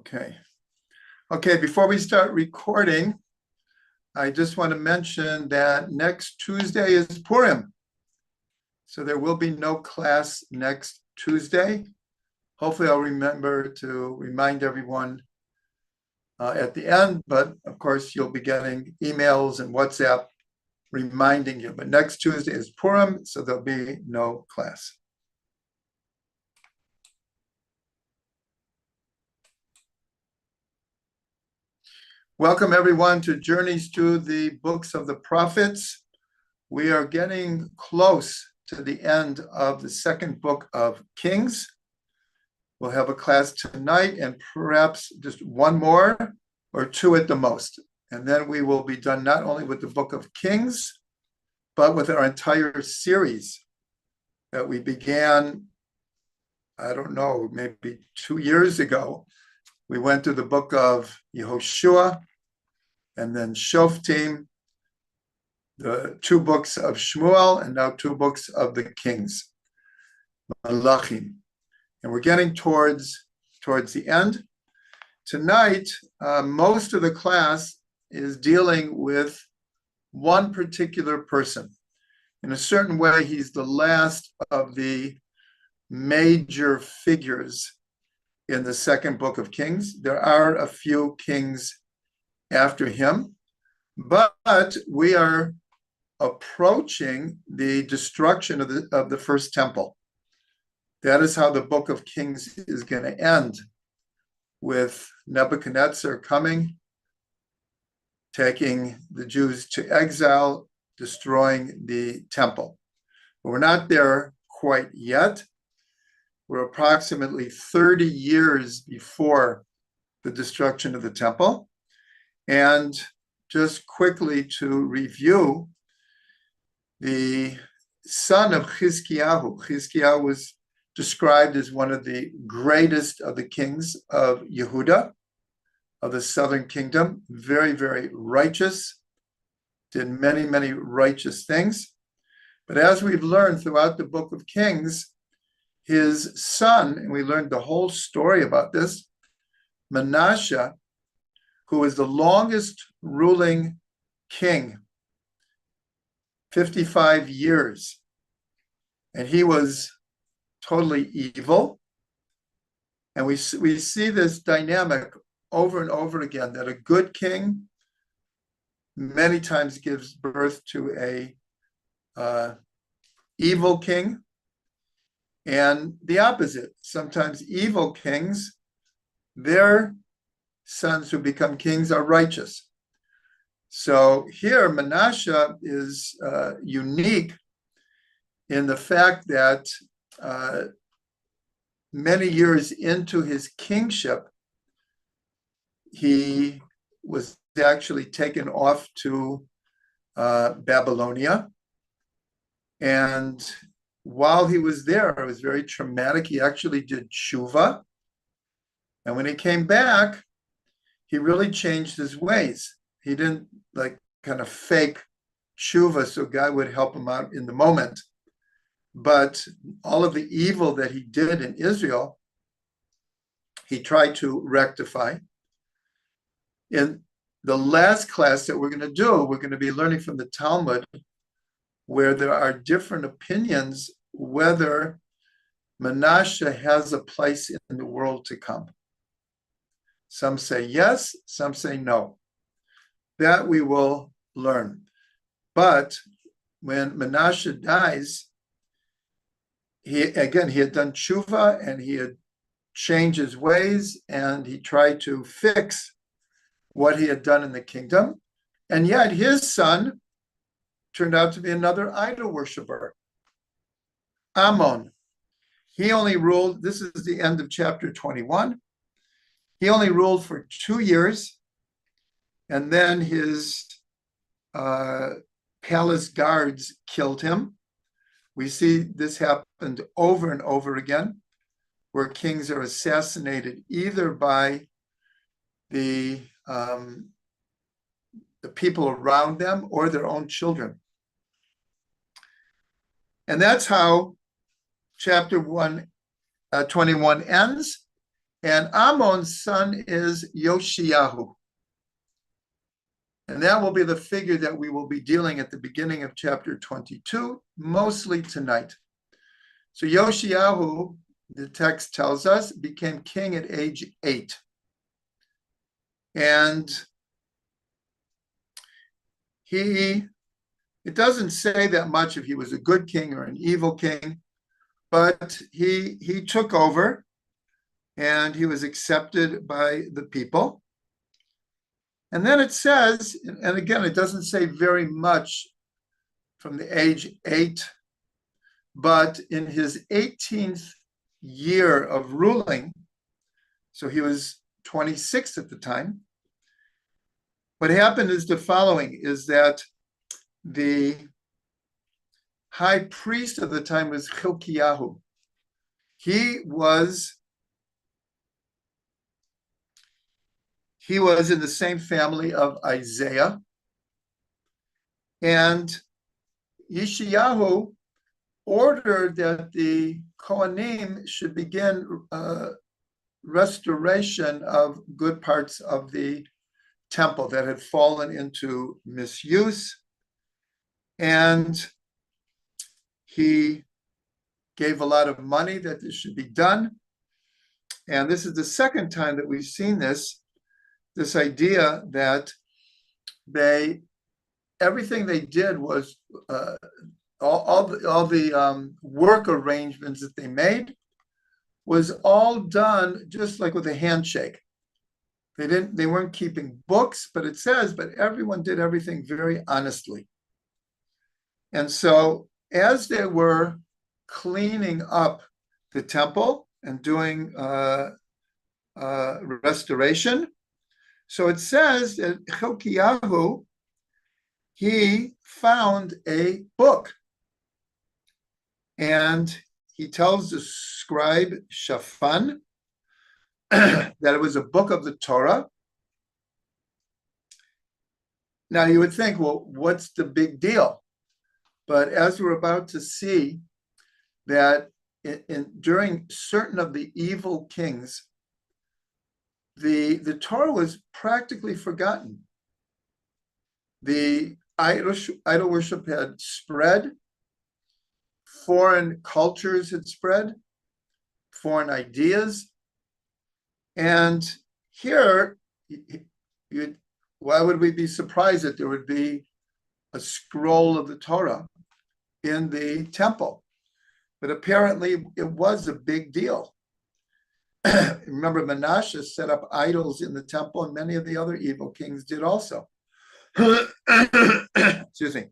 Okay. Okay, before we start recording, I just want to mention that next Tuesday is Purim. So there will be no class next Tuesday. Hopefully I'll remember to remind everyone at the end, but of course you'll be getting emails and WhatsApp reminding you. But next Tuesday is Purim, so there'll be no class. Welcome everyone to Journeys Through the Books of the Prophets. We are getting close to the end of the second book of Kings. We'll have a class tonight and perhaps just one more or two at the most. And then we will be done not only with the book of Kings, but with our entire series that we began, I don't know, maybe 2 years ago. We went through the book of Yehoshua and then Shoftim, the 2 books of Shmuel, and now 2 books of the Kings, Malachim. And we're getting towards the end. Tonight, most of the class is dealing with one particular person. In a certain way, he's the last of the major figures in the second book of Kings. There are a few kings after him, but we are approaching the destruction of the first temple. That is how the book of Kings is going to end, with Nebuchadnezzar coming, taking the Jews to exile, destroying the temple. But we're not there quite yet. We're approximately 30 years before the destruction of the temple. And just quickly to review, the son of Chizkiyahu was described as one of the greatest of the kings of Yehuda, of the southern kingdom, very, very righteous, did many, many righteous things. But as we've learned throughout the book of Kings, his son, and we learned the whole story about this, Manasseh, who was the longest ruling king, 55 years, and he was totally evil. And we see this dynamic over and over again, that a good king many times gives birth to a evil king, and the opposite. Sometimes evil kings, their sons who become kings are righteous. So here Manasseh is unique in the fact that many years into his kingship, he was actually taken off to Babylonia. And while he was there, it was very traumatic. He actually did tshuva. And when he came back, he really changed his ways. He didn't kind of fake tshuva so God would help him out in the moment. But all of the evil that he did in Israel, he tried to rectify. In the last class that we're going to do, we're going to be learning from the Talmud, where there are different opinions whether Manasseh has a place in the world to come. Some say yes, some say no. That we will learn. But when Manasseh dies, he had done tshuva and he had changed his ways and he tried to fix what he had done in the kingdom. And yet his son turned out to be another idol worshiper, Ammon. He only ruled, this is the end of chapter 21. He only ruled for 2 years, and then his palace guards killed him. We see this happened over and over again, where kings are assassinated either by the people around them or their own children. And that's how chapter 21 ends. And Amon's son is Yoshiyahu. And that will be the figure that we will be dealing at the beginning of chapter 22, mostly tonight. So Yoshiyahu, the text tells us, became king at age 8. And it doesn't say that much if he was a good king or an evil king, but he took over and he was accepted by the people. And then it says, and again, it doesn't say very much from the age 8, but in his 18th year of ruling, so he was 26 at the time, what happened is the following, is that the high priest of the time was Chilkiyahu. He was in the same family of Isaiah. And Yeshayahu ordered that the Kohanim should begin restoration of good parts of the temple that had fallen into misuse. And he gave a lot of money that this should be done. And this is the second time that we've seen this idea that everything they did was all the work arrangements that they made was all done just like with a handshake. They weren't keeping books, but it says, but everyone did everything very honestly. And so as they were cleaning up the temple and doing restoration, so it says that Chilkiyahu, he found a book. And he tells the scribe Shaphan that it was a book of the Torah. Now you would think, well, what's the big deal? But as we're about to see, that during certain of the evil kings, the Torah was practically forgotten. The idol worship had spread, foreign cultures had spread, foreign ideas. And here, why would we be surprised that there would be a scroll of the Torah in the temple? But apparently it was a big deal. Remember, Manasseh set up idols in the temple, and many of the other evil kings did also. Excuse me.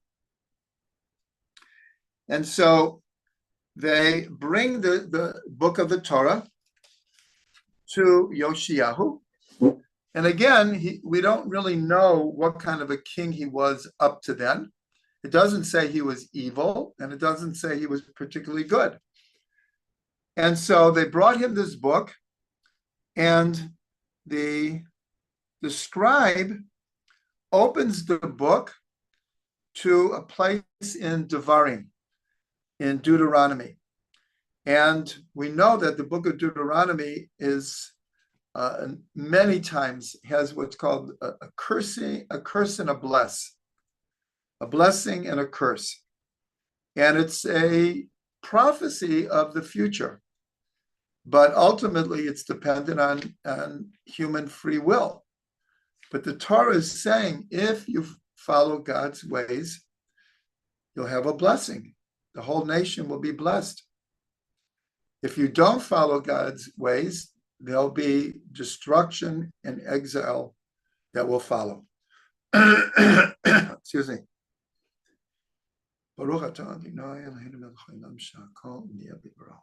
And so they bring the book of the Torah to Yoshiyahu. And again, we don't really know what kind of a king he was up to then. It doesn't say he was evil, and it doesn't say he was particularly good. And so they brought him this book, and the scribe opens the book to a place in Devarim, in Deuteronomy. And we know that the book of Deuteronomy is many times has what's called a curse and a blessing and a curse. And it's a prophecy of the future. But ultimately, it's dependent on human free will. But the Torah is saying, if you follow God's ways, you'll have a blessing. The whole nation will be blessed. If you don't follow God's ways, there'll be destruction and exile that will follow. Excuse me. Baruch atah Adonai Eloheinu melech haolam shehakol nהיה bidbaro.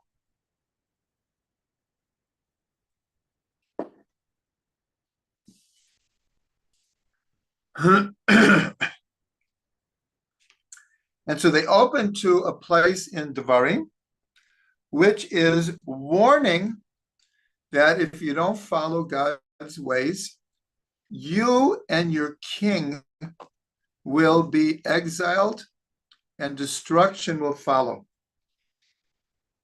And so they open to a place in Devarim, which is warning that if you don't follow God's ways, you and your king will be exiled and destruction will follow.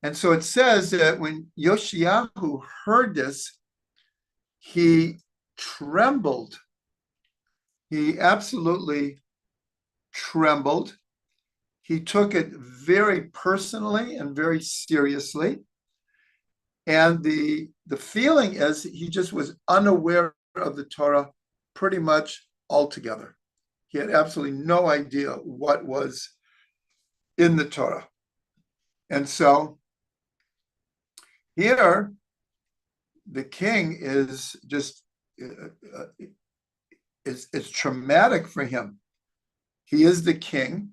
And so it says that when Yoshiyahu heard this, he trembled. He absolutely trembled. He took it very personally and very seriously. And the feeling is he just was unaware of the Torah pretty much altogether. He had absolutely no idea what was in the Torah. And so here, the king is just, it's traumatic for him. He is the king,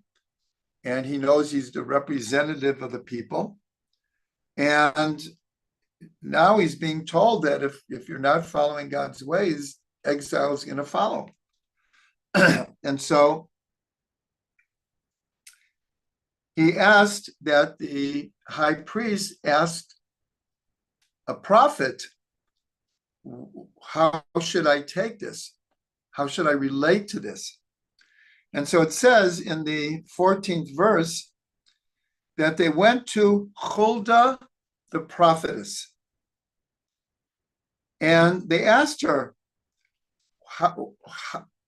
and he knows he's the representative of the people. And now he's being told that if you're not following God's ways, exile is going to follow. And so he asked that the high priest asked a prophet, how should I take this? How should I relate to this? And so it says in the 14th verse that they went to Huldah, the prophetess, and they asked her,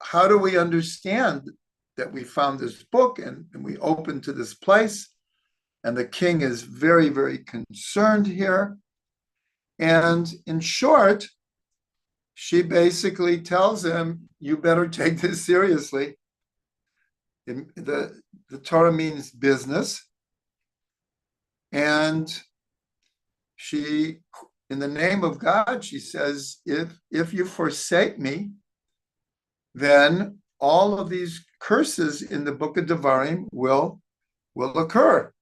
how do we understand that we found this book and we opened to this place? And the king is very, very concerned here. And in short, she basically tells him, you better take this seriously. The Torah means business. And she, in the name of God, she says, if you forsake me, then all of these curses in the book of Devarim will occur.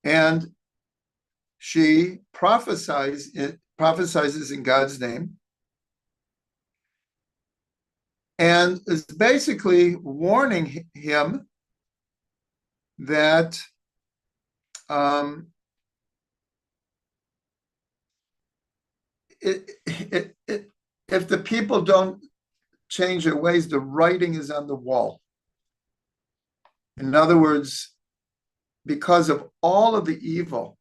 And she prophesies in God's name, and is basically warning him that if the people don't change their ways, the writing is on the wall. In other words, because of all of the evil,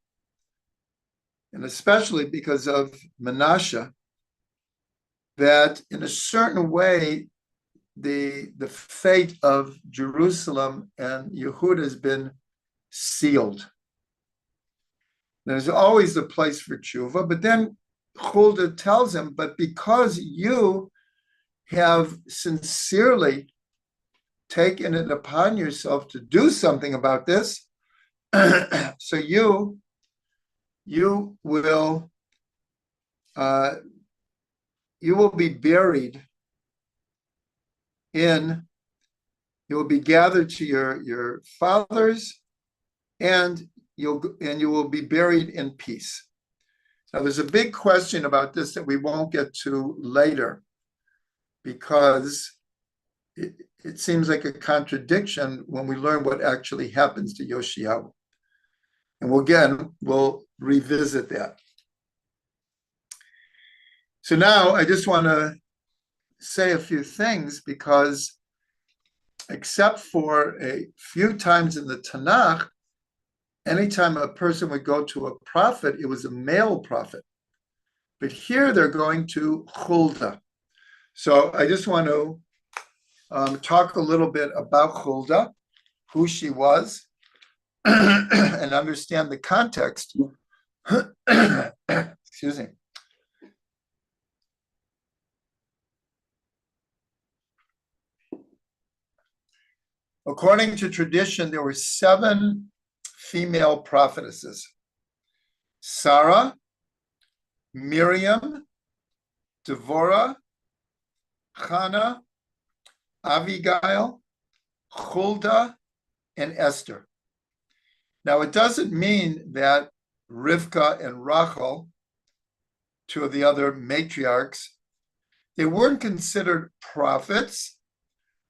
and especially because of Manasseh, that in a certain way, the fate of Jerusalem and Yehuda has been sealed. There's always a place for tshuva, but then Huldah tells him, but because you have sincerely taken it upon yourself to do something about this, so you will be buried you will be gathered to your fathers, and you will be buried in peace. Now, there's a big question about this that we won't get to later, because it seems like a contradiction when we learn what actually happens to Yoshiyahu. And we'll revisit that. So now I just want to say a few things, because except for a few times in the Tanakh, anytime a person would go to a prophet, it was a male prophet. But here they're going to Huldah. So I just want to talk a little bit about Huldah, who she was, and understand the context. Excuse me. According to tradition, there were 7 female prophetesses: Sarah, Miriam, Devorah, Hannah, Abigail, Huldah, and Esther. Now, it doesn't mean that Rivka and Rachel, 2 of the other matriarchs, they weren't considered prophets,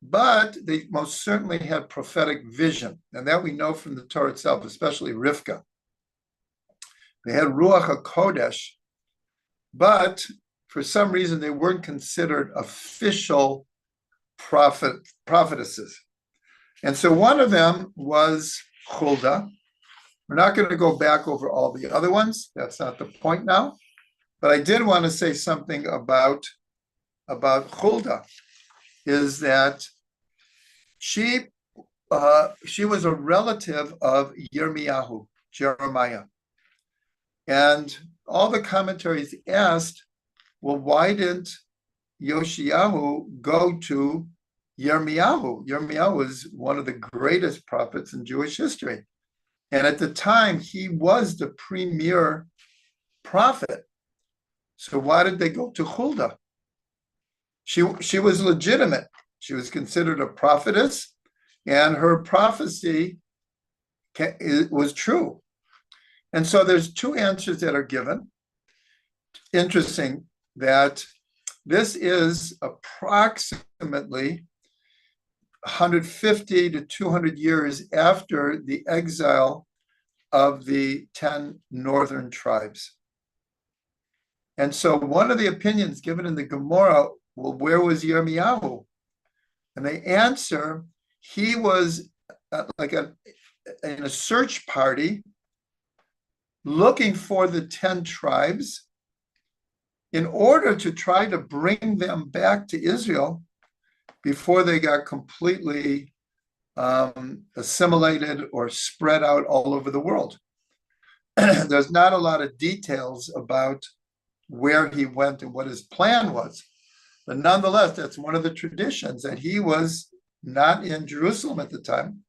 but they most certainly had prophetic vision. And that we know from the Torah itself, especially Rivka. They had Ruach HaKodesh, but for some reason they weren't considered official prophetesses. And so one of them was Huldah. We're not going to go back over all the other ones. That's not the point now. But I did want to say something about Huldah, is that she was a relative of Yirmiyahu, Jeremiah. And all the commentaries asked, well, why didn't Yoshiyahu go to Yirmiyahu? Yirmiyahu was one of the greatest prophets in Jewish history. And at the time, he was the premier prophet. So why did they go to Huldah? She was legitimate. She was considered a prophetess, and her prophecy was true. And so there's two answers that are given. Interesting that this is approximately 150 to 200 years after the exile of the 10 northern tribes. And so one of the opinions given in the Gemara, well, where was Yirmiyahu? And they answer, he was in a search party looking for the 10 tribes in order to try to bring them back to Israel before they got completely assimilated or spread out all over the world. There's not a lot of details about where he went and what his plan was. But nonetheless, that's one of the traditions, that he was not in Jerusalem at the time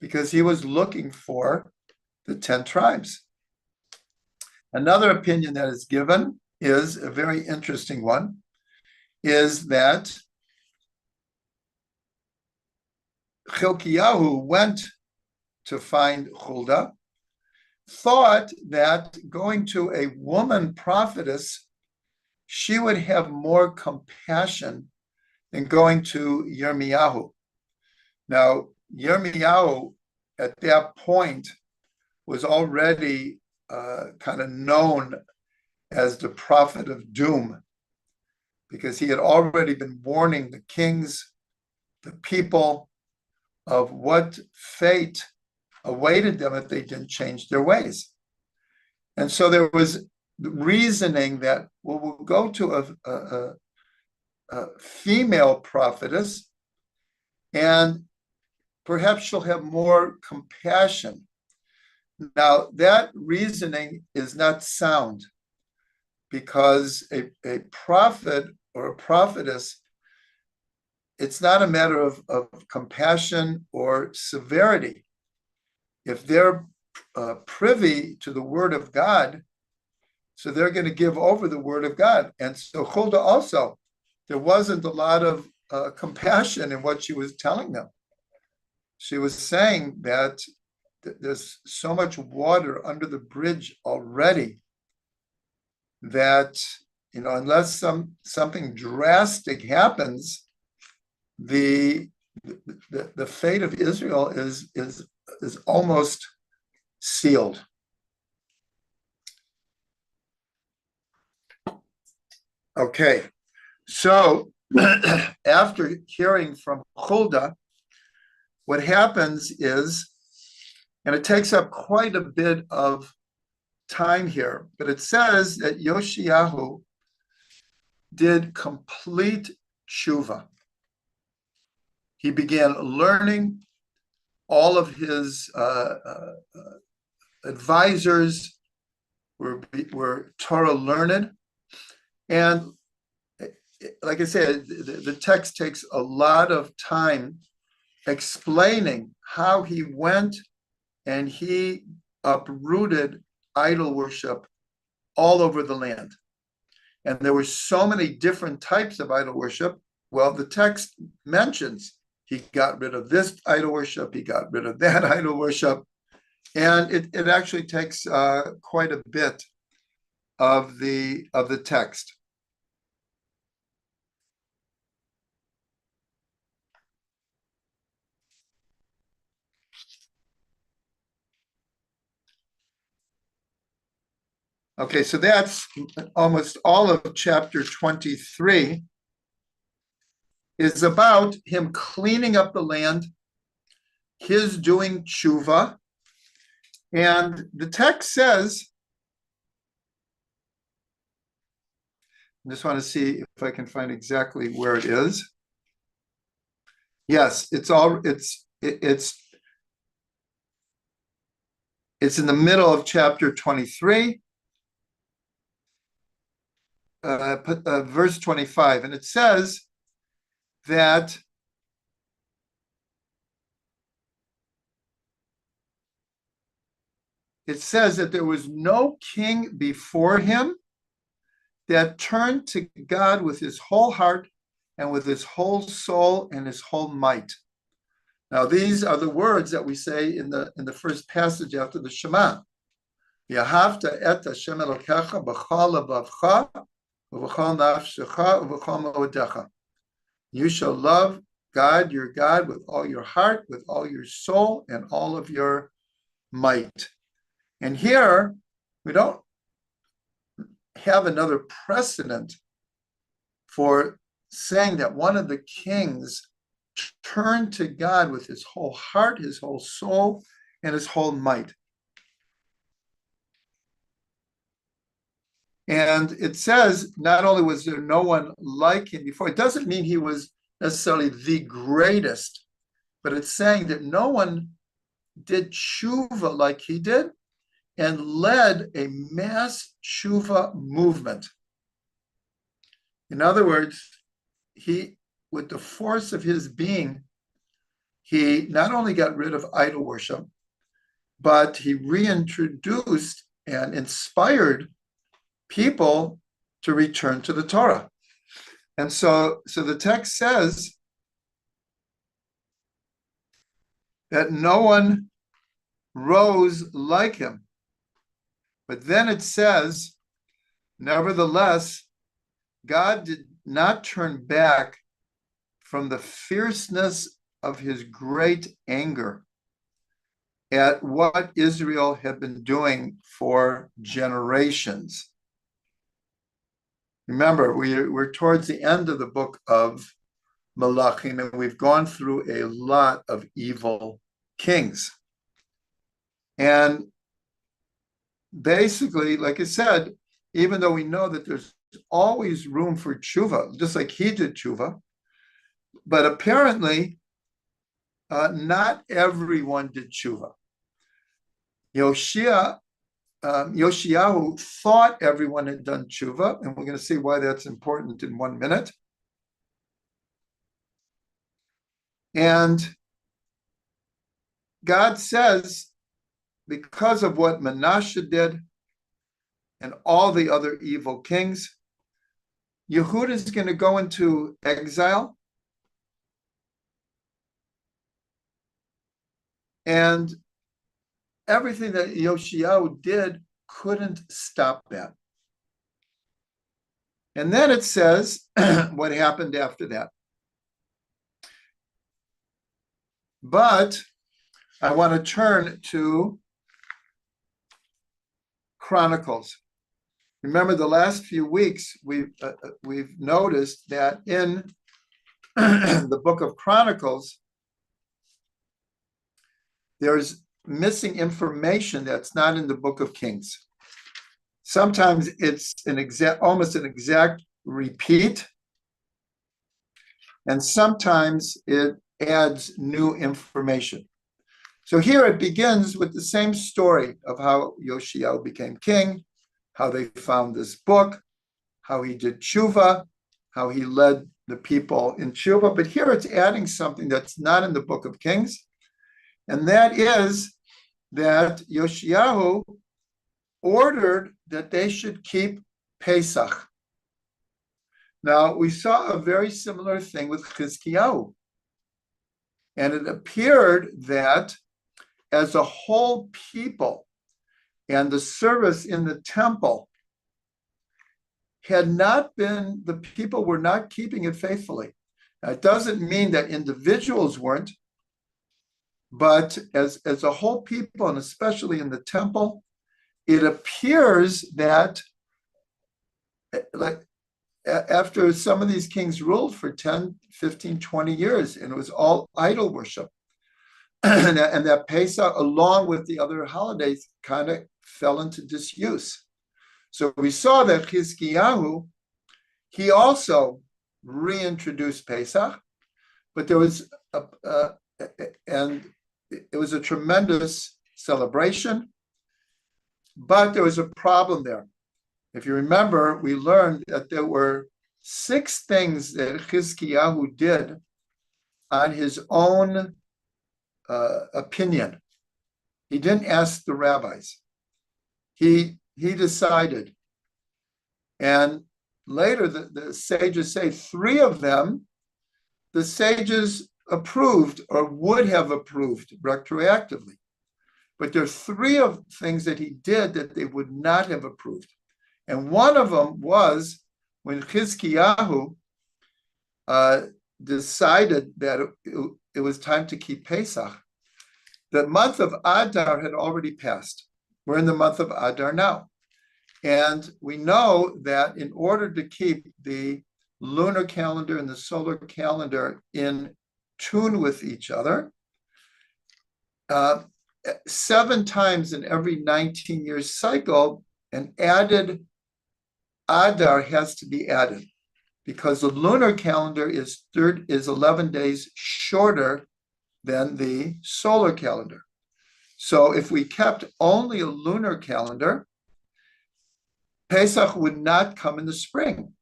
because he was looking for the 10 tribes. Another opinion that is given is a very interesting one, is that Chilkiyahu went to find Huldah, thought that going to a woman prophetess, she would have more compassion than going to Yirmiyahu. Now, Yirmiyahu at that point was already kind of known as the prophet of doom, because he had already been warning the kings, the people, of what fate awaited them if they didn't change their ways. And so there was reasoning that, well, we'll go to a female prophetess, and perhaps she'll have more compassion. Now, that reasoning is not sound, because a prophet or a prophetess, it's not a matter of compassion or severity. If they're privy to the word of God, so they're going to give over the word of God. And so Huldah also, there wasn't a lot of compassion in what she was telling them. She was saying that there's so much water under the bridge already that, unless something drastic happens, the fate of Israel is almost sealed. Okay, so after hearing from Huldah, what happens is, and it takes up quite a bit of time here, but it says that Yoshiyahu did complete tshuva. He began learning. All of his advisors were Torah learned. And like I said, the text takes a lot of time explaining how he went and he uprooted idol worship all over the land. And there were so many different types of idol worship. Well, the text mentions he got rid of this idol worship, he got rid of that idol worship. And it actually takes quite a bit of the text. Okay, so that's almost all of chapter 23 is about him cleaning up the land, his doing tshuva, And the text says, I just want to see if I can find exactly where it is. Yes, it's in the middle of chapter 23, verse 25, and it says that there was no king before him that turned to God with his whole heart and with his whole soul and his whole might. Now, these are the words that we say in the first passage after the Shema. Yahavta et Hashem Elokecha b'chol lebavcha u'b'chol nafshecha u'b'chol me'odecha. You shall love God, your God, with all your heart, with all your soul, and all of your might. And here, we don't have another precedent for saying that one of the kings turned to God with his whole heart, his whole soul, and his whole might. And it says, not only was there no one like him before, it doesn't mean he was necessarily the greatest, but it's saying that no one did tshuva like he did and led a mass tshuva movement. In other words, he, with the force of his being, he not only got rid of idol worship, but he reintroduced and inspired people to return to the Torah. And so the text says that no one rose like him. But then it says, nevertheless, God did not turn back from the fierceness of his great anger at what Israel had been doing for generations. Remember, we're towards the end of the book of Malachim, and we've gone through a lot of evil kings. And basically, like I said, even though we know that there's always room for tshuva, just like he did tshuva, but apparently not everyone did tshuva. Yoshiyahu thought everyone had done tshuva, and we're going to see why that's important in 1 minute. And God says, because of what Manasseh did and all the other evil kings, Yehuda is going to go into exile. And everything that Yoshiyahu did couldn't stop that. And then it says what happened after that. But I want to turn to Chronicles. Remember, the last few weeks we've noticed that in the book of Chronicles, there's missing information that's not in the book of Kings. Sometimes it's almost an exact repeat, and sometimes it adds new information. So here it begins with the same story of how Yoshiyahu became king, how they found this book, how he did tshuva, how he led the people in tshuva. But here it's adding something that's not in the book of Kings, and that is that Yoshiyahu ordered that they should keep Pesach. Now, we saw a very similar thing with Chizkiyahu. And it appeared that as a whole people and the service in the temple the people were not keeping it faithfully. Now, it doesn't mean that individuals weren't, but as a whole people, and especially in the temple, it appears that like after some of these kings ruled for 10, 15, 20 years, and it was all idol worship, and that Pesach, along with the other holidays, kind of fell into disuse. So we saw that Chizkiyahu, he also reintroduced Pesach, but there was and it was a tremendous celebration, but there was a problem there. If you remember, we learned that there were 6 things that Chizkiyahu did on his own opinion. He didn't ask the rabbis. He decided. And later the sages say 3 of them, the sages approved or would have approved retroactively. But there are 3 of things that he did that they would not have approved. And one of them was when Chizkiyahu decided that it was time to keep Pesach. The month of Adar had already passed. We're in the month of Adar now. And we know that in order to keep the lunar calendar and the solar calendar in tune with each other, 7 times in every 19-year cycle, an added Adar has to be added, because the lunar calendar is 11 days shorter than the solar calendar. So if we kept only a lunar calendar, Pesach would not come in the spring,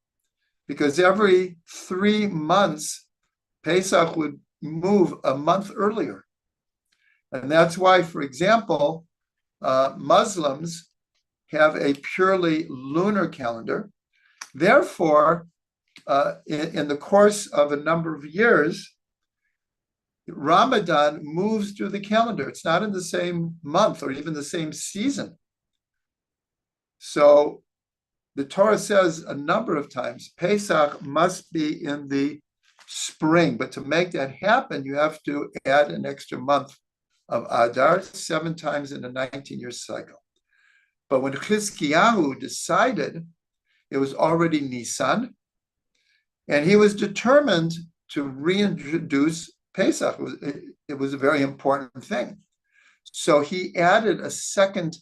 because every 3 months, Pesach would move a month earlier. And that's why, for example, Muslims have a purely lunar calendar. Therefore, in the course of a number of years, Ramadan moves through the calendar. It's not in the same month or even the same season. So the Torah says a number of times, Pesach must be in the spring. But to make that happen, you have to add an extra month of Adar 7 times in a 19-year cycle. But when Chizkiyahu decided, it was already Nisan, and he was determined to reintroduce Pesach. It was a very important thing. So he added a second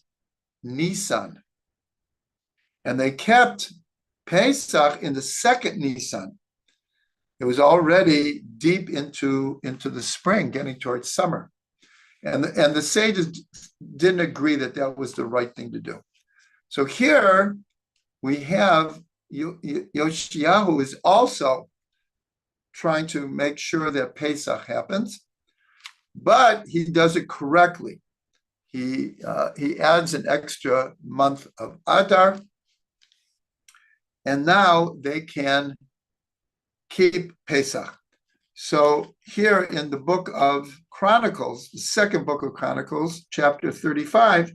Nisan. And they kept Pesach in the second Nisan. It was already deep into the spring, getting towards summer. And the sages didn't agree that that was the right thing to do. So here we have Yoshiyahu is also trying to make sure that Pesach happens, but he does it correctly. He adds an extra month of Adar, and now they can keep Pesach. So here in the book of Chronicles, the second book of Chronicles, chapter 35,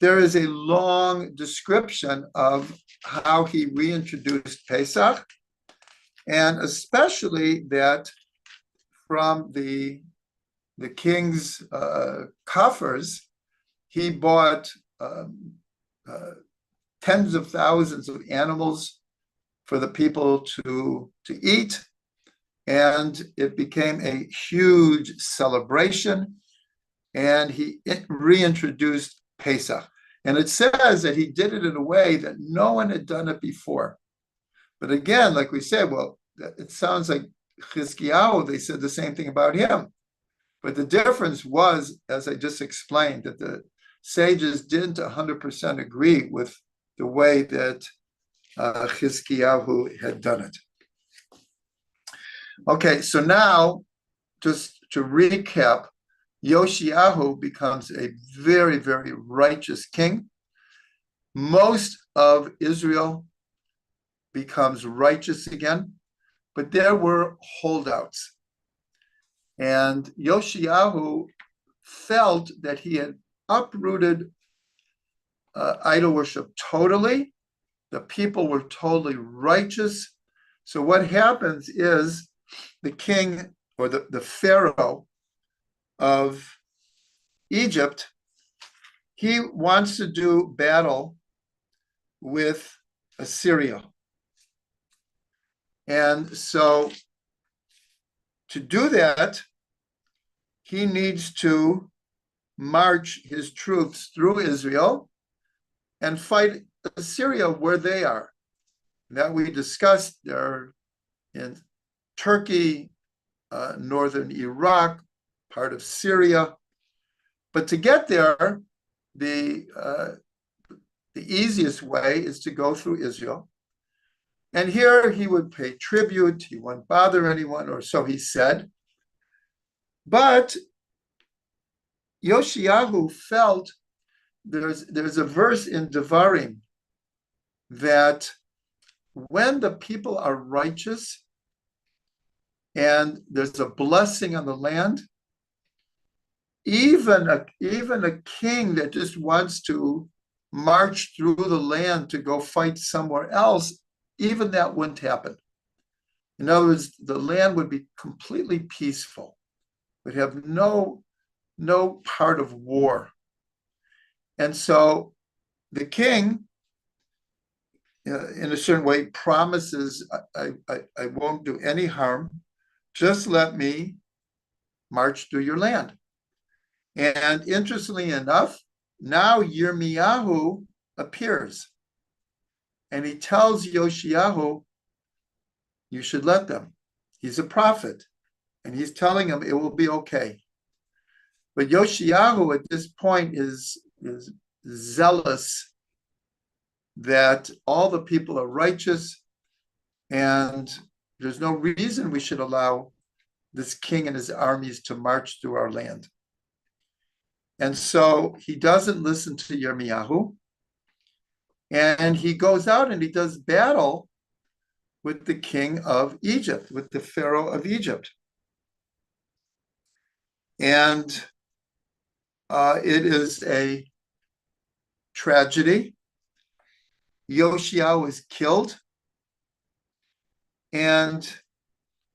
there is a long description of how he reintroduced Pesach, and especially that from the king's coffers, he bought tens of thousands of animals for the people to eat, and it became a huge celebration, and he reintroduced Pesach. And it says that he did it in a way that no one had done it before. But again, like we said, well, it sounds like Chizkiyahu, they said the same thing about him. But the difference was, as I just explained, that the sages didn't 100% agree with the way that Chizkiyahu had done it. Okay, so now, just to recap, Yoshiyahu becomes a very, very righteous king. Most of Israel becomes righteous again, but there were holdouts. And Yoshiyahu felt that he had uprooted idol worship totally. The people were totally righteous. So what happens is the king, or the Pharaoh of Egypt, he wants to do battle with Assyria. And so to do that, he needs to march his troops through Israel and fight Assyria where they are. That we discussed. They're in Turkey, northern Iraq, part of Syria. But to get there, the easiest way is to go through Israel. And here he would pay tribute. He wouldn't bother anyone, or so he said. But Yoshiyahu felt there's a verse in Devarim that when the people are righteous and there's a blessing on the land, even a king that just wants to march through the land to go fight somewhere else, even that wouldn't happen. In other words, the land would be completely peaceful, would have no part of war. And so the king, in a certain way, promises, I won't do any harm, just let me march through your land. And interestingly enough, now Yirmiyahu appears. And he tells Yoshiyahu, you should let them. He's a prophet. And he's telling him it will be okay. But Yoshiyahu at this point is zealous that all the people are righteous and there's no reason we should allow this king and his armies to march through our land. And so he doesn't listen to Yirmiyahu, and he goes out and he does battle with the king of Egypt, with the Pharaoh of Egypt. And it is a tragedy. Yoshiyahu is killed. And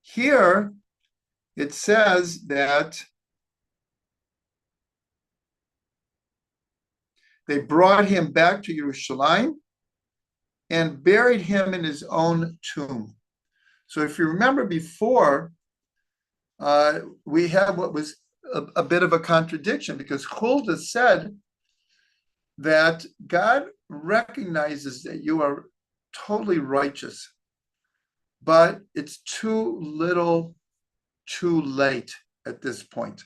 here it says that they brought him back to Jerusalem and buried him in his own tomb. So if you remember before, we have what was a bit of a contradiction, because Huldah said that God recognizes that you are totally righteous, but it's too little, too late at this point.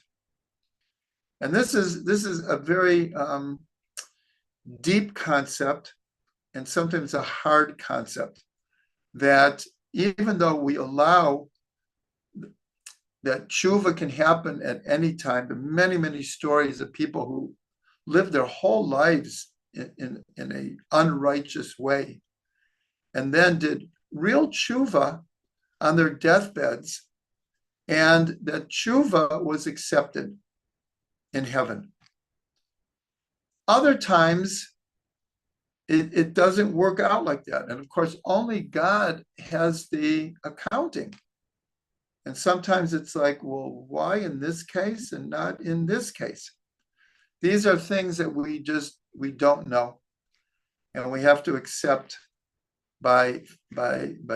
And this is a very deep concept, and sometimes a hard concept, that even though we allow that tshuva can happen at any time, there are many stories of people who lived their whole lives in an unrighteous way and then did real tshuva on their deathbeds, and that tshuva was accepted in heaven. Other times, it doesn't work out like that. And of course, only God has the accounting. And sometimes it's like, well, why in this case and not in this case? These are things that we don't know. And we have to accept by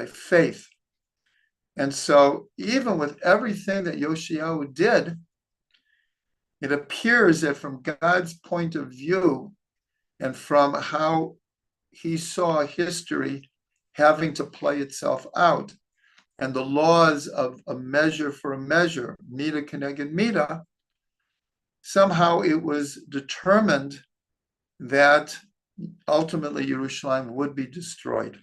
faith. And so even with everything that Yoshiyahu did, it appears that from God's point of view and from how he saw history having to play itself out, and the laws of a measure for a measure, mida keneged mida, somehow it was determined that ultimately Jerusalem would be destroyed.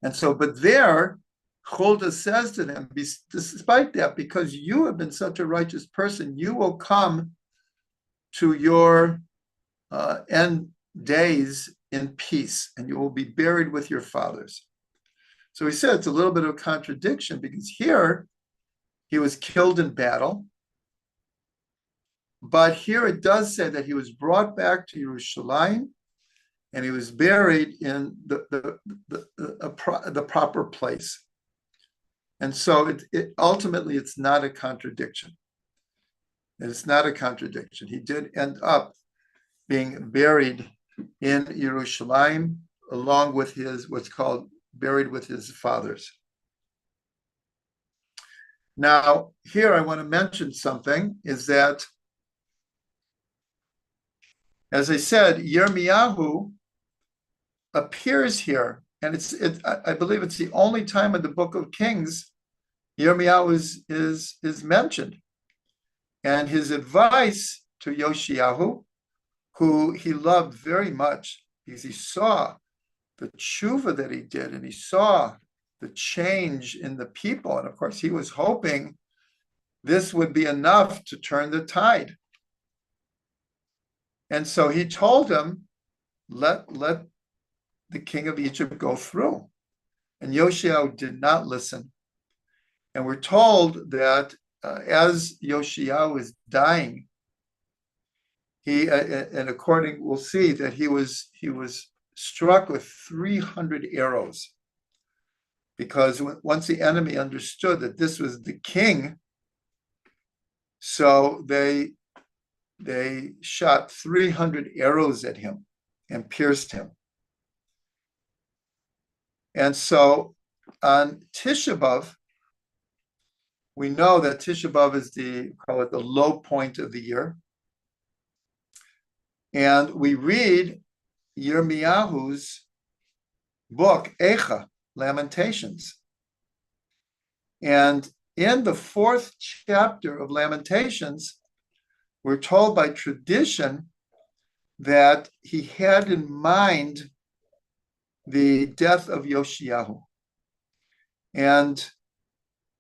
And so, but there, Huldah says to them, despite that, because you have been such a righteous person, you will come to your end days in peace, and you will be buried with your fathers. So he said it's a little bit of a contradiction, because here he was killed in battle, but here it does say that he was brought back to Jerusalem and he was buried in the proper place. And so ultimately it's not a contradiction. It's not a contradiction. He did end up being buried in Jerusalem along with what's called buried with his fathers. Now, here I want to mention something, is that, as I said, Yirmiyahu appears here, and I believe it's the only time in the Book of Kings Yirmiyahu is mentioned. And his advice to Yoshiyahu, who he loved very much, because he saw the tshuva that he did, and he saw the change in the people. And of course, he was hoping this would be enough to turn the tide. And so he told him, let the king of Egypt go through. And Yoshiyahu did not listen. And we're told that as Yoshiyahu is dying, we'll see that he was struck with 300 arrows, because once the enemy understood that this was the king, so they shot 300 arrows at him and pierced him. And so on Tisha B'Av, we know that Tisha B'Av is call it the low point of the year. And we read Yirmiyahu's book, Eicha, Lamentations. And in the 4th chapter of Lamentations, we're told by tradition that he had in mind the death of Yoshiyahu. And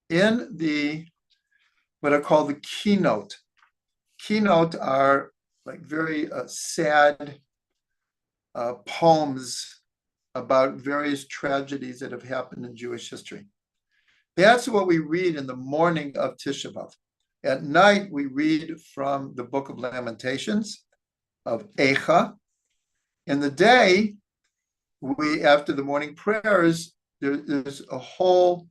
in what are called the keynote are like very sad poems about various tragedies that have happened in Jewish history. That's what we read in the morning of Tisha B'Av. At night, we read from the Book of Lamentations of Eicha. In the day, after the morning prayers, there's a whole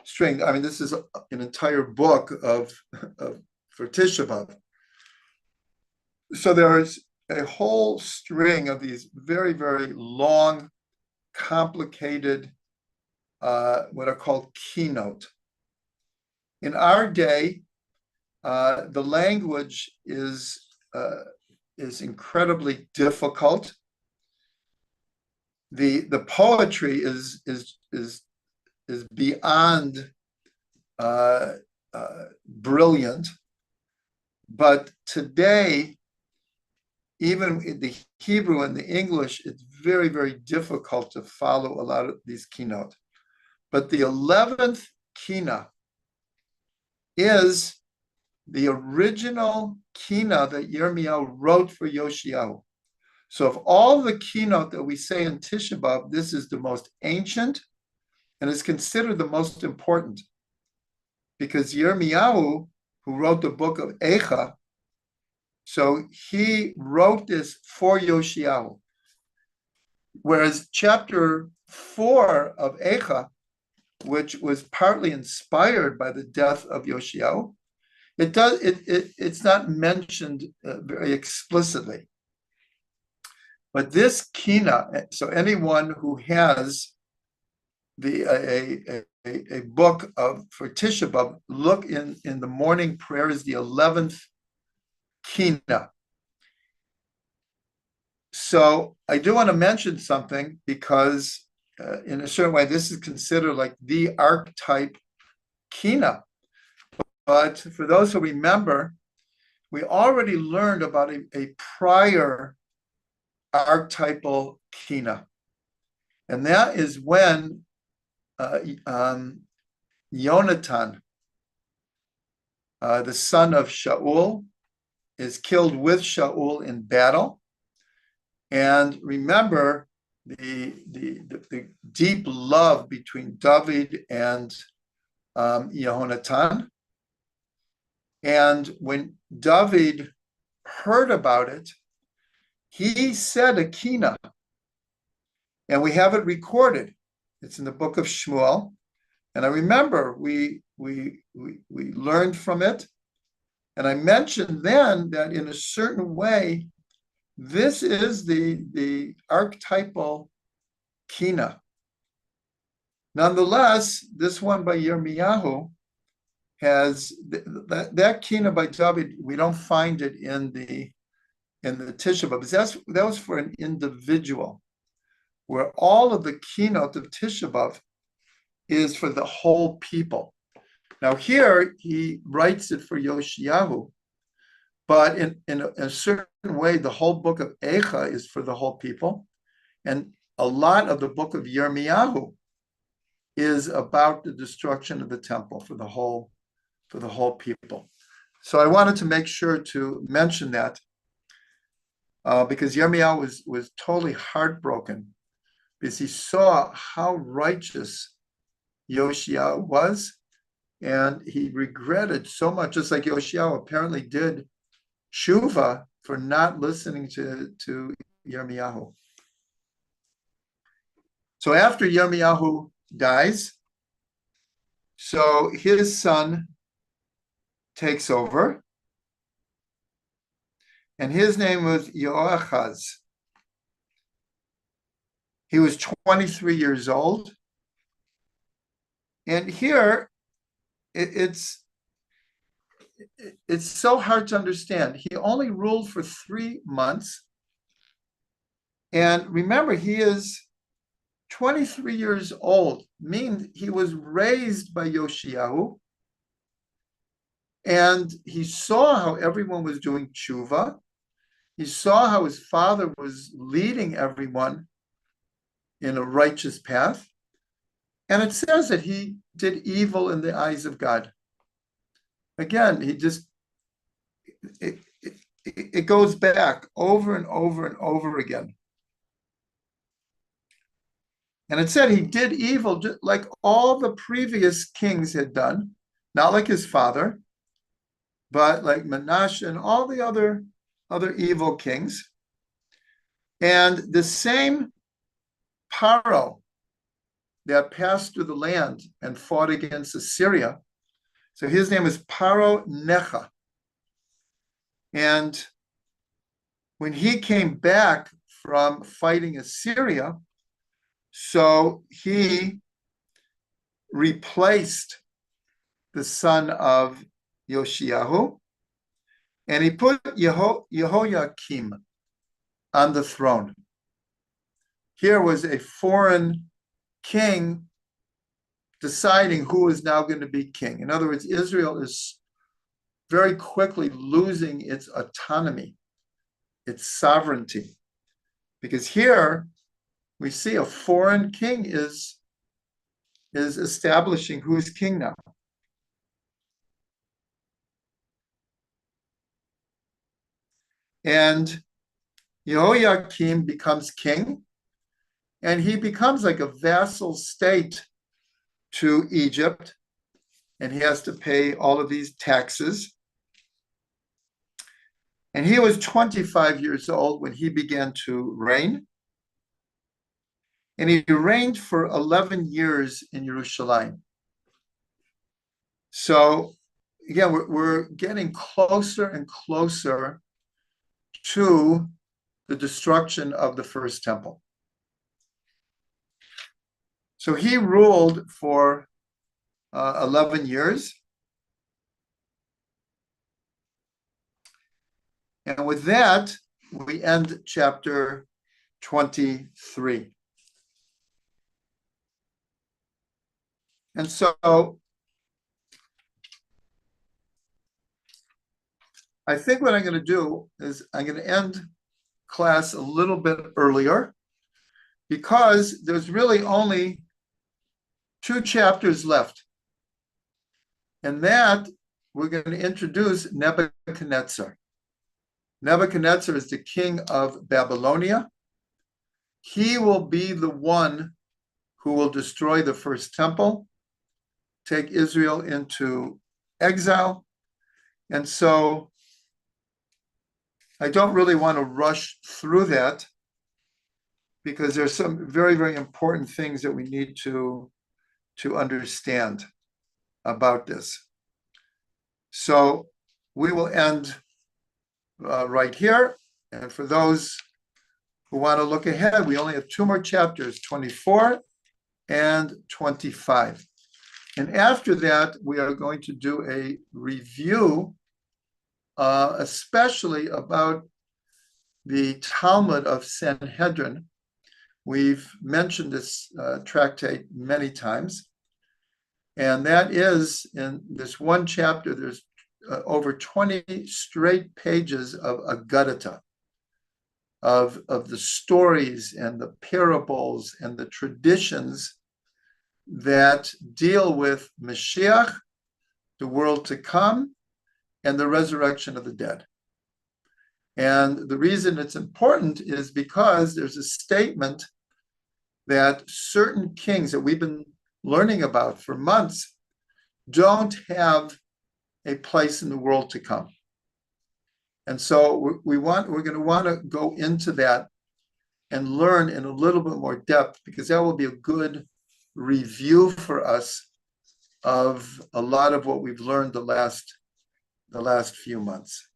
string. I mean, this is an entire book for Tisha B'Av. So there's a whole string of these very, very long, complicated, what are called keynote. In our day, the language is incredibly difficult. The poetry is beyond brilliant. But today, even in the Hebrew and the English, it's very, very difficult to follow a lot of these keynote. But the 11th kina is the original kina that Yirmiyahu wrote for Yoshiyahu. So of all the keynote that we say in Tisha B'Av, this is the most ancient and is considered the most important, because Yirmiyahu, who wrote the book of Eicha, so he wrote this for Yoshiyahu. Whereas chapter 4 of Eicha, which was partly inspired by the death of Yoshiyahu, it's not mentioned very explicitly. But this kina, so anyone who has a book for Tisha B'Av, look in the morning prayers, the 11th kina. So I do want to mention something, because in a certain way, this is considered like the archetype kina. But for those who remember, we already learned about a prior archetypal kina. And that is when Yonatan, the son of Shaul, is killed with Shaul in battle. And remember the deep love between David and Yehonatan. And when David heard about it, he said a kina, and we have it recorded. It's in the book of Shmuel, and I remember we learned from it, and I mentioned then that in a certain way, this is the archetypal kina. Nonetheless, this one by Yirmiyahu has that Kina by David. We don't find it in the Tisha B'Av. That was for an individual, where all of the keynote of Tisha B'Av is for the whole people. Now here he writes it for Yoshiyahu, but in a certain way, the whole book of Eicha is for the whole people, and a lot of the book of Yirmiyahu is about the destruction of the temple for the whole people. So I wanted to make sure to mention that because Yirmiyahu was totally heartbroken because he saw how righteous Yoshiyahu was, and he regretted so much, just like Yoshiyahu apparently did Shuva for not listening to Yirmiyahu. So after Yirmiyahu dies, so his son takes over, and his name was Yoachaz. He was 23 years old, and here it's so hard to understand. He only ruled for 3 months, and remember, he is 23 years old, means he was raised by Yoshiyahu, and he saw how everyone was doing tshuva. He saw how his father was leading everyone in a righteous path. And it says that he did evil in the eyes of God. Again, it goes back over and over and over again. And it said he did evil just like all the previous kings had done, not like his father, but like Manasseh and all the other evil kings. And the same Paro that passed through the land and fought against Assyria, so his name is Paro Necha. And when he came back from fighting Assyria, so he replaced the son of Yoshiyahu, and he put Yehoiakim on the throne. Here was a foreign king deciding who is now going to be king. In other words, Israel is very quickly losing its autonomy, its sovereignty, because here we see a foreign king is establishing who is king now. And Yehoiakim becomes king, and he becomes like a vassal state to Egypt, and he has to pay all of these taxes. And he was 25 years old when he began to reign. And he reigned for 11 years in Jerusalem. So again, we're getting closer and closer to the destruction of the first temple. So he ruled for 11 years. And with that, we end chapter 23. And so I think what I'm going to do is I'm going to end class a little bit earlier because there's really only 2 chapters left. And that we're going to introduce Nebuchadnezzar. Nebuchadnezzar is the king of Babylonia. He will be the one who will destroy the first temple, take Israel into exile. And so I don't really want to rush through that because there's some very, very important things that we need to understand about this. So we will end right here. And for those who want to look ahead, we only have 2 more chapters, 24 and 25. And after that, we are going to do a review, especially about the Talmud of Sanhedrin. We've mentioned this tractate many times. And that is, in this one chapter, there's over 20 straight pages of Agadata, of the stories and the parables and the traditions that deal with Mashiach, the world to come, and the resurrection of the dead. And the reason it's important is because there's a statement that certain kings that we've been learning about for months don't have a place in the world to come. And so we're going to want to go into that and learn in a little bit more depth, because that will be a good review for us of a lot of what we've learned the last few months.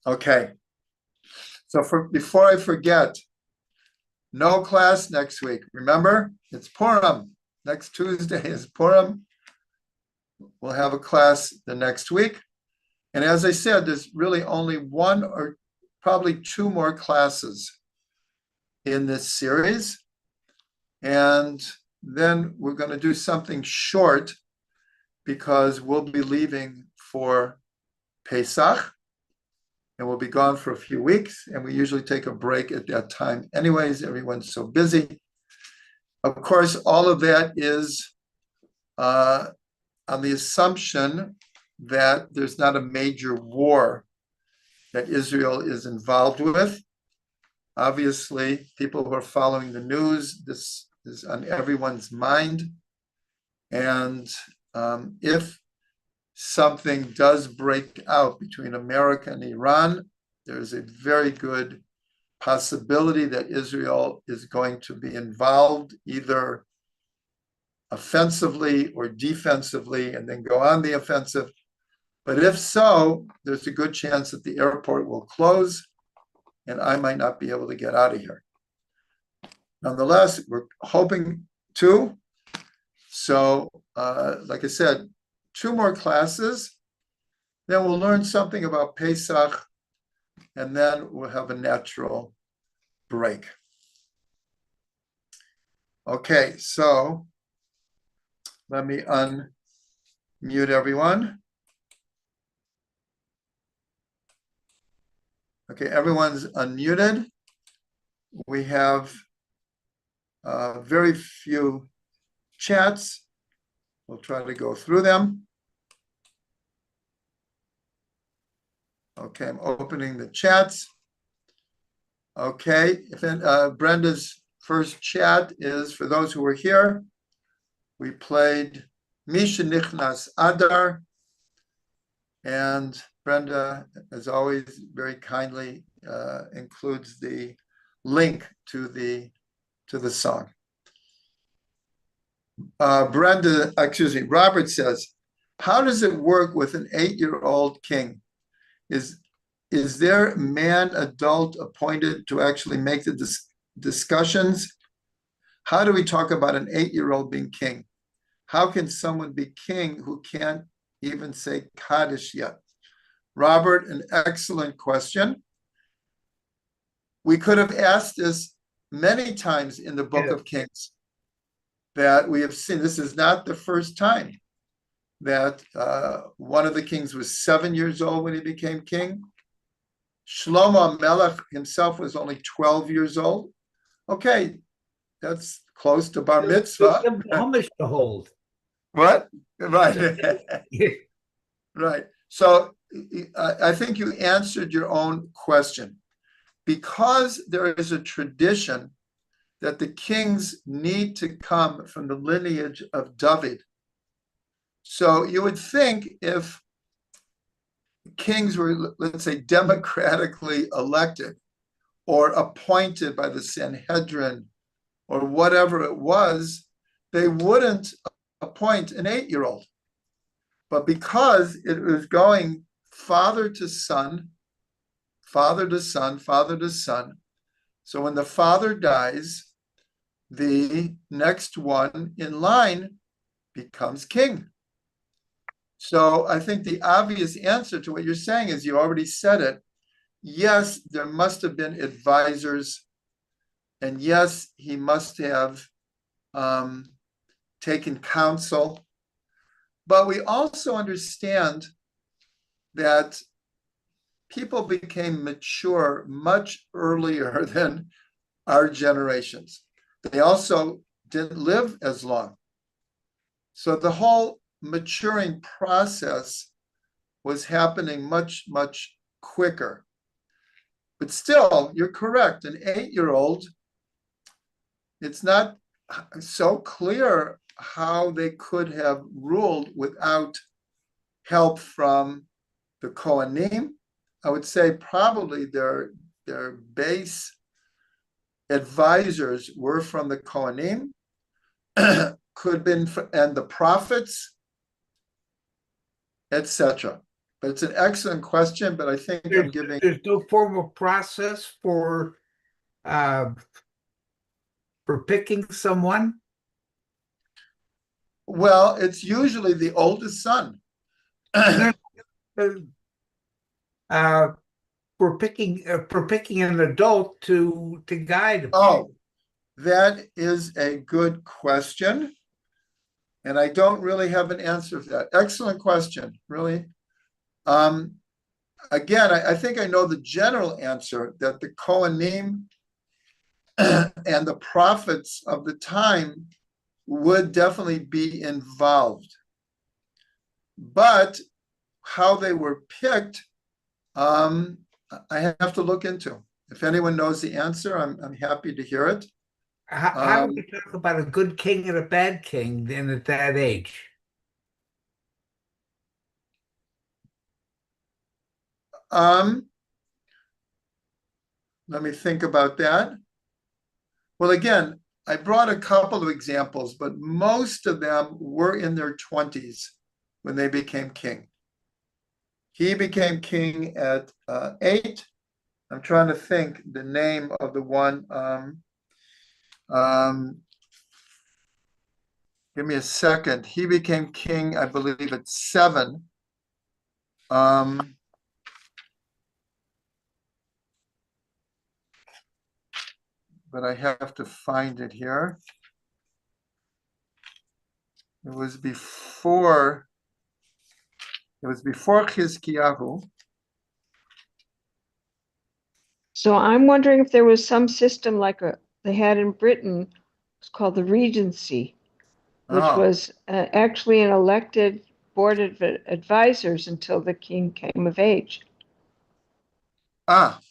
Okay. So before I forget, no class next week. Remember, it's Purim. Next Tuesday is Purim. We'll have a class the next week. And as I said, there's really only one or probably two more classes in this series. And then we're going to do something short, because we'll be leaving for Pesach. And we'll be gone for a few weeks, and we usually take a break at that time anyways. Everyone's so busy. Of course, all of that is on the assumption that there's not a major war that Israel is involved with. Obviously, people who are following the news, this is on everyone's mind. And if something does break out between America and Iran, there's a very good possibility that Israel is going to be involved, either offensively or defensively, and then go on the offensive. But if so, there's a good chance that the airport will close and I might not be able to get out of here. Nonetheless, we're hoping to. So, like I said, 2 more classes, then we'll learn something about Pesach, and then we'll have a natural break. Okay, so let me unmute everyone. Okay, everyone's unmuted. We have very few chats. We'll try to go through them. Okay, I'm opening the chats. Okay, Brenda's first chat is for those who were here. We played Misha Nichnas Adar, and Brenda, as always, very kindly includes the link to the song. Robert says, how does it work with an 8-year-old king? Is there man adult appointed to actually make the discussions? How do we talk about an 8-year-old being king? How can someone be king who can't even say Kaddish yet? Robert, an excellent question. We could have asked this many times in the Book of Kings, that we have seen. This is not the first time that one of the kings was 7 years old when he became king. Shlomo Melech himself was only 12 years old. Okay, that's close to bar mitzvah. Chumash to hold. What? Right. Right. So I think you answered your own question. Because there is a tradition that the kings need to come from the lineage of David. So you would think if kings were, let's say, democratically elected or appointed by the Sanhedrin or whatever it was, they wouldn't appoint an 8-year-old. But because it was going father to son, father to son, father to son, So when the father dies, the next one in line becomes king. So I think the obvious answer to what you're saying is, you already said it. Yes, there must have been advisors, and yes, he must have taken counsel. But we also understand that people became mature much earlier than our generations. They also didn't live as long. So the whole maturing process was happening much, much quicker. But still, you're correct. An 8-year-old, it's not so clear how they could have ruled without help from the Kohanim. I would say probably their base advisors were from the Kohanim, could have been, and the prophets, etc. But it's an excellent question, but I think I'm giving... There's no formal process for picking someone? Well, it's usually the oldest son. For picking an adult to guide him. Oh, that is a good question. And I don't really have an answer for that. Excellent question, really. Again, I think I know the general answer, that the Kohanim and the prophets of the time would definitely be involved. But how they were picked, I have to look into. If anyone knows the answer, I'm happy to hear it. How do we talk about a good king and a bad king then at that age? Let me think about that. Well, again, I brought a couple of examples, but most of them were in their 20s when they became king. He became king at 8. I'm trying to think the name of the one. Give me a second. He became king, I believe, at 7. But I have to find it here. It was before Chizkiyahu. So I'm wondering if there was some system like they had in Britain. It's called the Regency, which was actually an elected board of advisors until the king came of age. That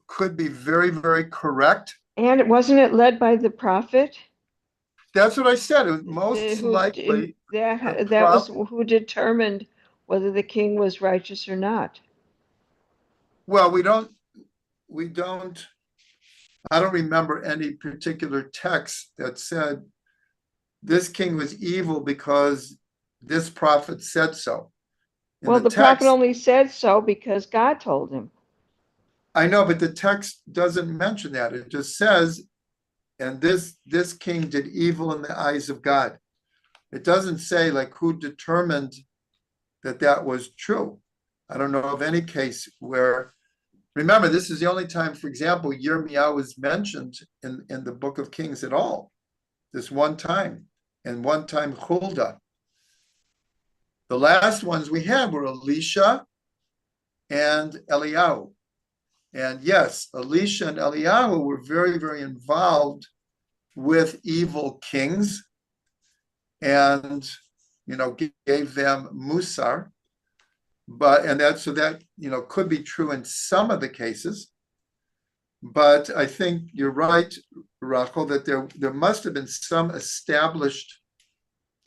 could be very, very correct. And it wasn't it led by the prophet? That's what I said. It was most likely that was who determined whether the king was righteous or not. Well, I don't remember any particular text that said this king was evil because this prophet said so. Well, the prophet only said so because God told him. I know, but the text doesn't mention that. It just says, and this king did evil in the eyes of God. It doesn't say like who determined that was true. I don't know of any case where, remember, this is the only time, for example, Yirmiyahu was mentioned in the book of Kings at all. This one time, and one time Huldah. The last ones we had were Elisha and Eliyahu. And yes, Elisha and Eliyahu were very, very involved with evil kings and, gave them musar. And that could be true in some of the cases. But I think you're right, Rachel, that there must have been some established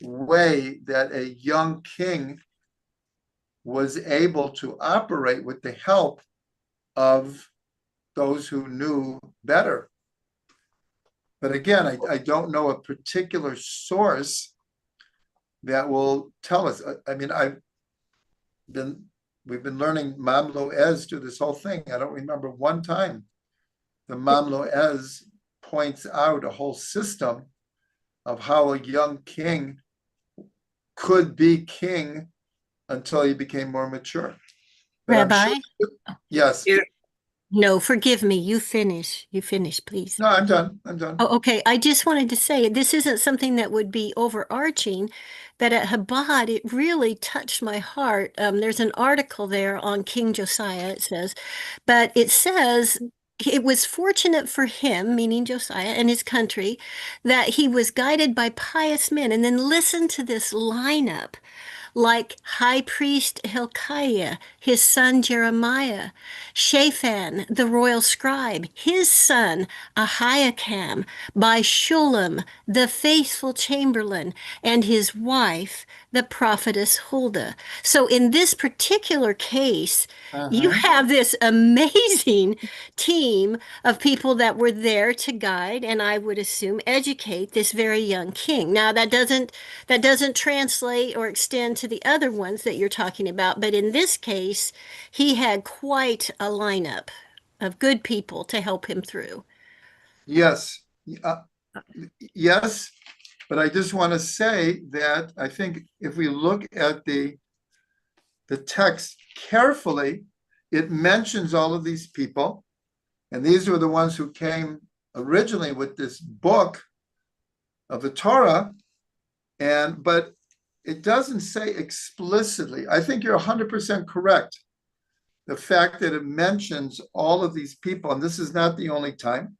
way that a young king was able to operate with the help of those who knew better. But again, I don't know a particular source that will tell us. I mean, I've been we've been learning Mamlo Ez through this whole thing. I don't remember one time the Mamlo Ez points out a whole system of how a young king could be king until he became more mature. But I'm Rabbi? sure, yes. Yeah. No, forgive me. You finish. You finish, please. No, I'm done. I'm done. Oh, okay. I just wanted to say this isn't something that would be overarching, but at Chabad, it really touched my heart. There's an article there on King Josiah, it says, but it says it was fortunate for him, meaning Josiah and his country, that he was guided by pious men. And then listen to this lineup. Like high priest Hilkiah, his son Jeremiah, Shaphan, the royal scribe, his son Ahiakam, by Shulem, the faithful chamberlain, and his wife, the prophetess Huldah. So in this particular case, you have this amazing team of people that were there to guide and I would assume educate this very young king. Now that doesn't translate or extend to the other ones that you're talking about, but in this case, he had quite a lineup of good people to help him through. Yes. Yes, but I just want to say that I think if we look at the text carefully, it mentions all of these people, and these were the ones who came originally with this book of the Torah, but it doesn't say explicitly. I think you're 100% correct. The fact that it mentions all of these people, and this is not the only time,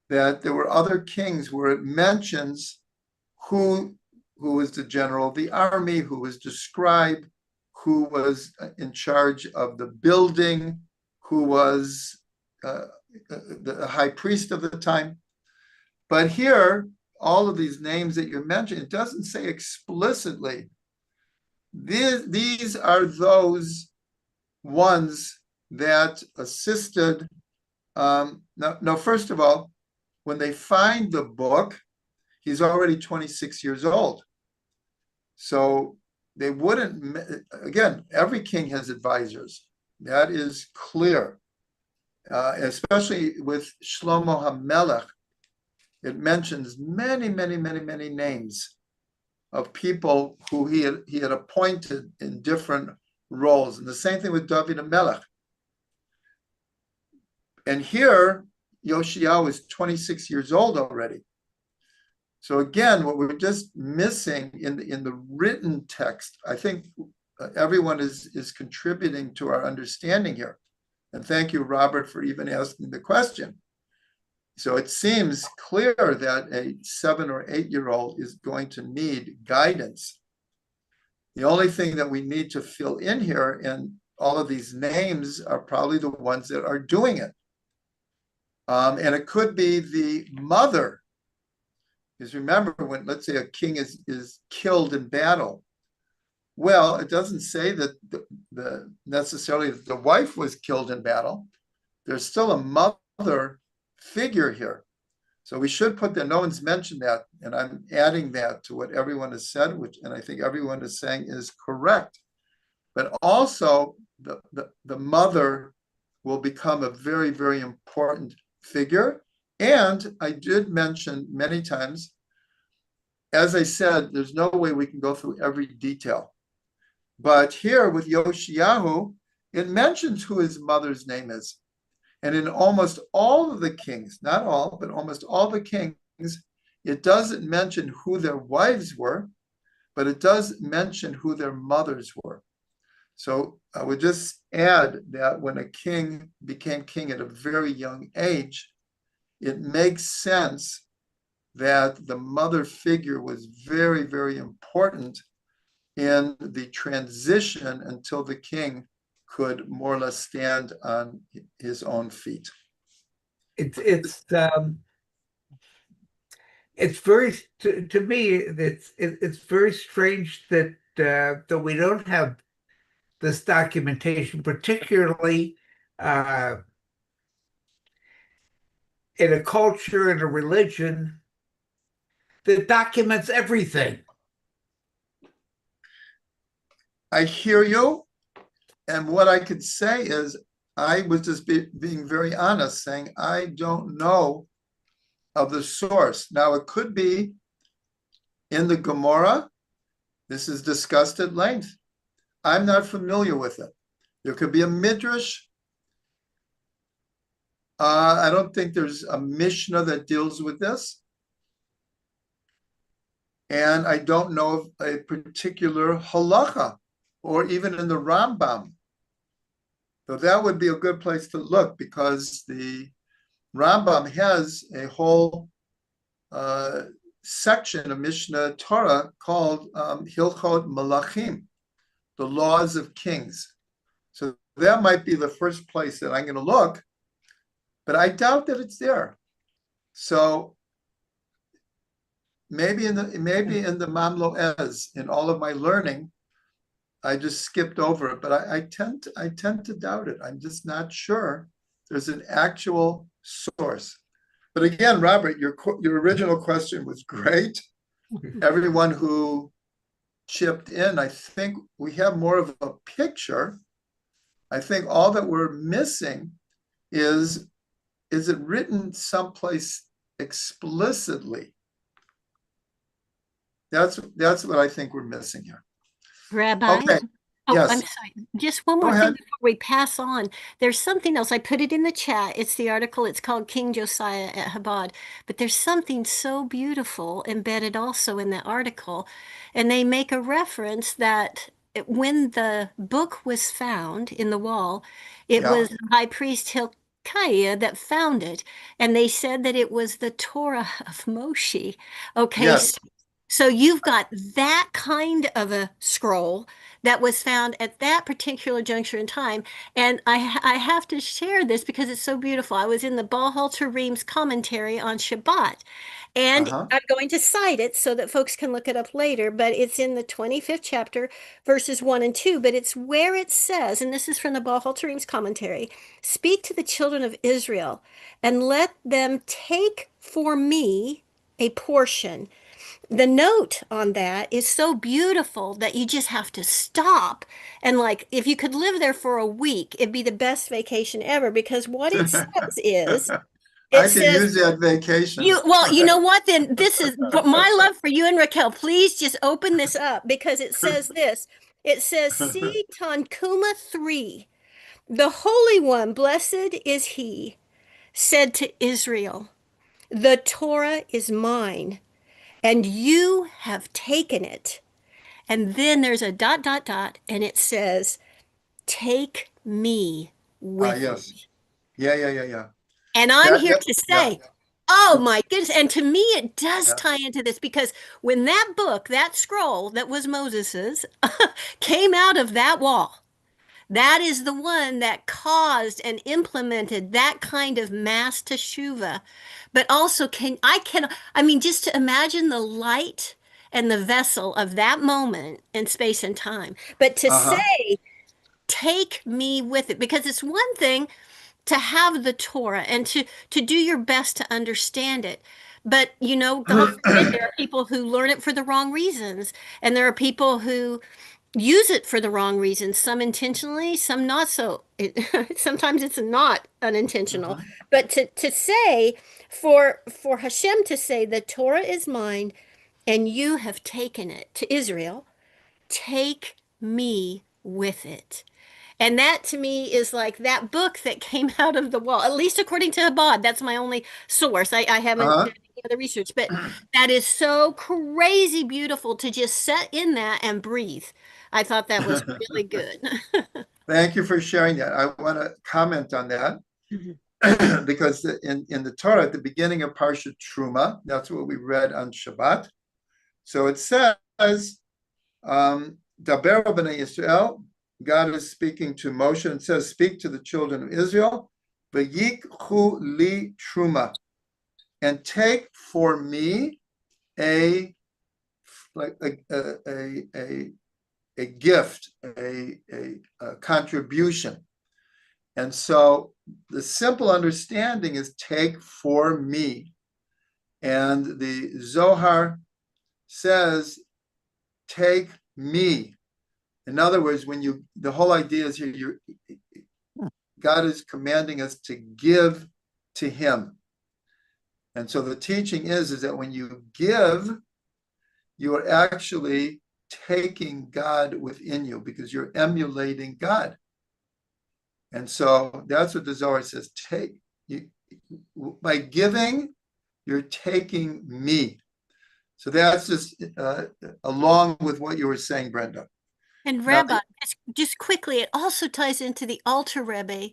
that there were other kings where it mentions who was the general of the army, who was the scribe, who was in charge of the building, who was the high priest of the time. But here, all of these names that you're mentioning, it doesn't say explicitly. These are those ones that assisted. Now, first of all, when they find the book, he's already 26 years old. So they wouldn't, again, every king has advisors. That is clear. Especially with Shlomo HaMelech, it mentions many, many, many, many names of people who he had appointed in different roles. And the same thing with David HaMelech. And here, Yoshiyahu is 26 years old already. So again, what we're just missing in the written text, I think everyone is contributing to our understanding here. And thank you, Robert, for even asking the question. So it seems clear that a 7 or 8-year-old is going to need guidance. The only thing that we need to fill in here, and all of these names are probably the ones that are doing it. And it could be the mother. Because remember, when, let's say, a king is killed in battle, well, it doesn't say that necessarily the wife was killed in battle. There's still a mother figure here. So we should put that. No one's mentioned that, and I'm adding that to what everyone has said, and I think everyone is saying is correct. But also, the mother will become a very, very important figure. And I did mention many times, as I said, there's no way we can go through every detail. But here with Yoshiyahu, it mentions who his mother's name is. And in almost all of the kings, not all, but almost all the kings, it doesn't mention who their wives were, but it does mention who their mothers were. So I would just add that when a king became king at a very young age, it makes sense that the mother figure was very, very important in the transition until the king could more or less stand on his own feet. It's very, to me, it's very strange that we don't have this documentation, particularly in a culture and a religion that documents everything. I hear you. And what I could say is, I was just being very honest, saying, I don't know of the source. Now, it could be in the Gemara. This is discussed at length. I'm not familiar with it. There could be a midrash. I don't think there's a Mishnah that deals with this. And I don't know of a particular halacha, or even in the Rambam. So that would be a good place to look, because the Rambam has a whole section of Mishnah Torah called Hilchot Malachim, the laws of kings. So that might be the first place that I'm going to look, but I doubt that it's there. So maybe in the Mamlo Ez, in all of my learning, I just skipped over it, but I tend to doubt it. I'm just not sure there's an actual source. But again, Robert, your original question was great. Everyone who chipped in, I think we have more of a picture. I think all that we're missing is it written someplace explicitly? That's what I think we're missing here. Rabbi? Okay. Oh, Yes. I'm sorry. Just one Go more thing ahead. before we pass on. There's something else. I put it in the chat. It's the article. It's called King Josiah at Chabad. But there's something so beautiful embedded also in the article. And they make a reference that when the book was found in the wall, it Yeah. was high priest Hilkiah that found it. And they said that it was the Torah of Moshe. Okay, Yes. so you've got that kind of a scroll that was found at that particular juncture in time. And I have to share this because it's so beautiful. I was in the Baal Halter Reams commentary on Shabbat, and I'm going to cite it so that folks can look it up later, but it's in the 25th chapter, verses 1 and 2. But it's where it says, and this is from the Baal Halter Reams commentary, speak to the children of Israel and let them take for me a portion. The note on that is so beautiful that you just have to stop. And like, if you could live there for a week, it'd be the best vacation ever, because what it says is, I it could says, use that vacation. well, you know what? Then this is my love for you and Raquel. Please just open this up, because it says this. It says, see Tankuma 3, the Holy One, blessed is he, said to Israel, the Torah is mine, and you have taken it. And then there's a ... and it says, take me with Yes. it. Yeah. And I'm here That- to say, oh my goodness. And to me, it does Yeah. tie into this, because when that book, that scroll that was Moses's, came out of that wall, that is the one that caused and implemented that kind of mass teshuvah. But also, I mean, just to imagine the light and the vessel of that moment in space and time. But to say, take me with it, because it's one thing to have the Torah and to do your best to understand it. But, you know, God forbid, there are people who learn it for the wrong reasons. And there are people who use it for the wrong reasons, some intentionally, some not so. Sometimes it's not unintentional. But to say, for Hashem to say, the Torah is mine and you have taken it, to Israel, take me with it. And that to me is like that book that came out of the wall, at least according to Chabad. That's my only source. I haven't done any other research, but that is so crazy beautiful to just sit in that and breathe. I thought that was really good. Thank you for sharing that. I want to comment on that because in the Torah, at the beginning of Parshat Truma, that's what we read on Shabbat. So it says, Daber b'nei Yisrael, God is speaking to Moshe and says, speak to the children of Israel, v'yikhu li truma, and take for me a gift, a contribution. And so the simple understanding is take for me. And the Zohar says, take me. In other words, the whole idea is here, God is commanding us to give to him. And so the teaching is that when you give, you are actually taking God within you because you're emulating God. And so that's what the Zohar says. By giving, you're taking me. So that's just along with what you were saying, Brenda. And Now, Rabbi, just quickly, it also ties into the Alter Rebbe,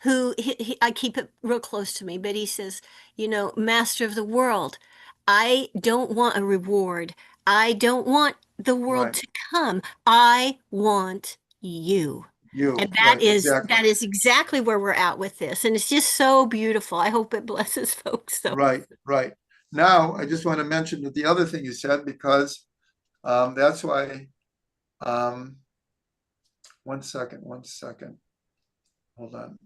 who I keep it real close to me, but he says, Master of the world, I don't want a reward. I don't want the world right, to come. I want you. And right, exactly. that is exactly where we're at with this. And it's just so beautiful. I hope it blesses folks. So. Right, right. Now, I just want to mention that the other thing you said, because that's why, one second, hold on.